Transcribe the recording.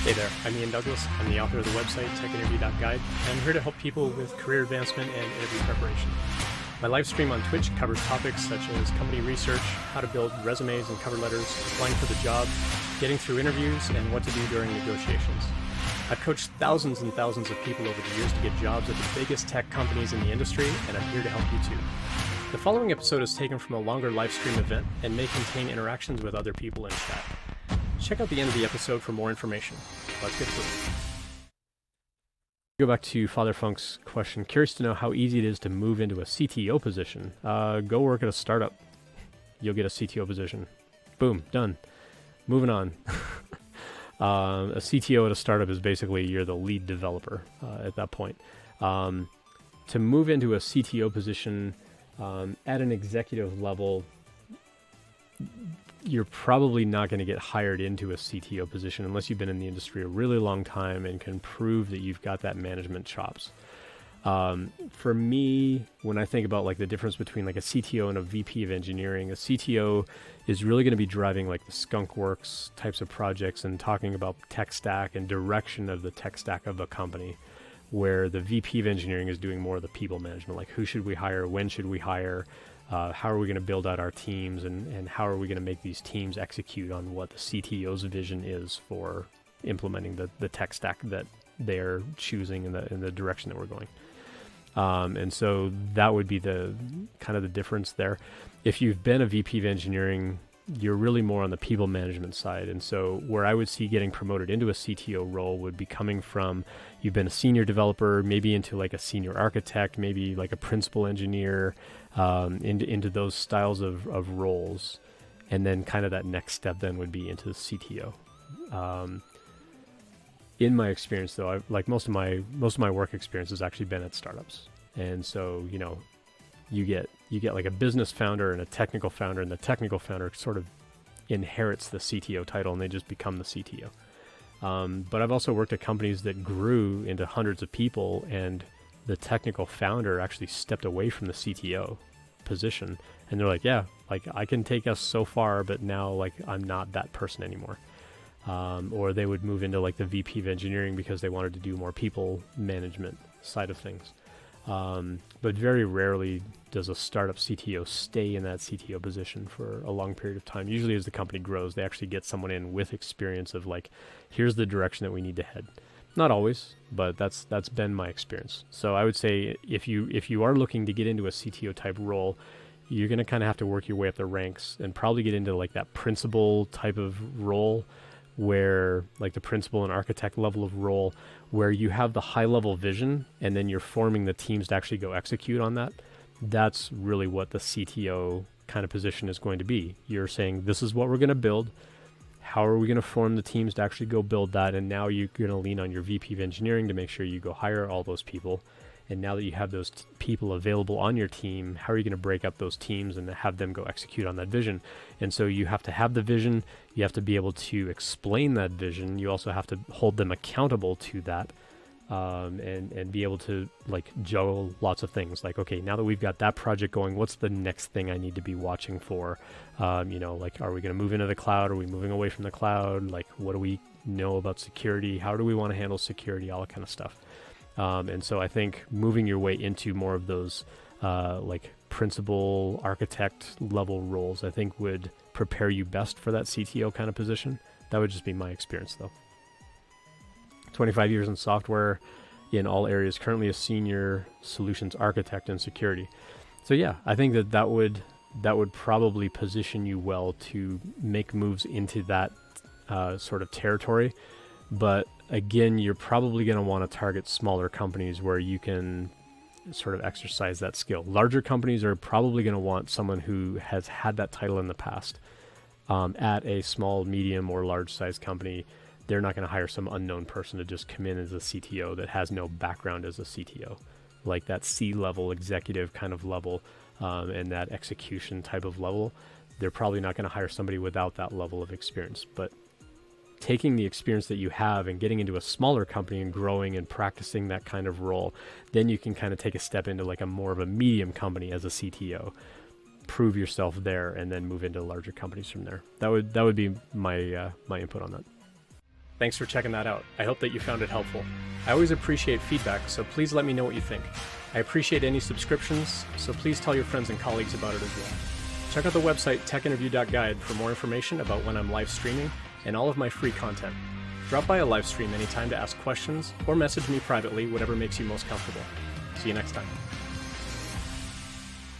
Hey there, I'm Ian Douglas. I'm the author of the website techinterview.guide, and I'm here to help people with career advancement and interview preparation. My live stream on Twitch covers topics such as company research, how to build resumes and cover letters, applying for the job, getting through interviews, and what to do during negotiations. I've coached thousands and thousands of people over the years to get jobs at the biggest tech companies in the industry, and I'm here to help you too. The following episode is taken from a longer live stream event and may contain interactions with other people in chat. Check out the end of the episode for more information. Let's get to it. Go back to Father Funk's question. Curious to know how easy it is to move into a CTO position. Go work at a startup. You'll get a CTO position. Boom, done. Moving on. A CTO at a startup is basically you're the lead developer at that point. To move into a CTO position at an executive level, you're probably not going to get hired into a CTO position unless you've been in the industry a really long time and can prove that you've got that management chops. For me, when I think about like the difference between like a CTO and a VP of engineering, a CTO is really going to be driving like the skunk works types of projects and talking about tech stack and direction of the tech stack of a company, where the VP of engineering is doing more of the people management, like who should we hire, when should we hire, how are we going to build out our teams, and how are we going to make these teams execute on what the CTO's vision is for implementing the tech stack that they're choosing in the direction that we're going. And so that would be the kind of the difference there. If you've been a VP of engineering, you're really more on the people management side. And so where I would see getting promoted into a CTO role would be coming from, you've been a senior developer, maybe into like a senior architect, maybe like a principal engineer, into those styles of roles. And then kind of that next step then would be into the CTO. In my experience though, I've like most of my work experience has actually been at startups. And so, you know, you get like a business founder and a technical founder, and the technical founder sort of inherits the CTO title and they just become the CTO. But I've also worked at companies that grew into hundreds of people, and the technical founder actually stepped away from the CTO position, and they're like, yeah, like I can take us so far, but now like I'm not that person anymore. Or they would move into like the VP of engineering because they wanted to do more people management side of things. But very rarely does a startup CTO stay in that CTO position for a long period of time. Usually as the company grows, they actually get someone in with experience of like, here's the direction that we need to head. Not always, but that's been my experience. So I would say if you are looking to get into a CTO type role, you're going to kind of have to work your way up the ranks and probably get into like that principal type of role, where like the principal and architect level of role, where you have the high level vision and then you're forming the teams to actually go execute on that. That's really what the CTO kind of position is going to be. You're saying, this is what we're going to build. How are we going to form the teams to actually go build that? And now you're going to lean on your VP of engineering to make sure you go hire all those people. And now that you have those people available on your team, how are you going to break up those teams and have them go execute on that vision? And so you have to have the vision. You have to be able to explain that vision. You also have to hold them accountable to that, and be able to like juggle lots of things. Like, okay, now that we've got that project going, what's the next thing I need to be watching for? Like, are we going to move into the cloud? Are we moving away from the cloud? Like, what do we know about security? How do we want to handle security? All that kind of stuff. And so I think moving your way into more of those like principal architect level roles, I think would prepare you best for that CTO kind of position. That would just be my experience though. 25 years in software in all areas, currently a senior solutions architect in security. So yeah, I think that would probably position you well to make moves into that sort of territory. But again, you're probably going to want to target smaller companies where you can sort of exercise that skill. Larger companies are probably going to want someone who has had that title in the past. At a small, medium, or large size company, they're not going to hire some unknown person to just come in as a CTO that has no background as a CTO. Like that C-level executive kind of level, and that execution type of level, they're probably not going to hire somebody without that level of experience. But taking the experience that you have and getting into a smaller company and growing and practicing that kind of role, then you can kind of take a step into like a more of a medium company as a CTO, prove yourself there, and then move into larger companies from there. That would be my my input on that. Thanks for checking that out. I hope that you found it helpful. I always appreciate feedback, so please let me know what you think. I appreciate any subscriptions, so please tell your friends and colleagues about it as well. Check out the website techinterview.guide for more information about when I'm live streaming and all of my free content. Drop by a live stream anytime to ask questions or message me privately, whatever makes you most comfortable. See you next time.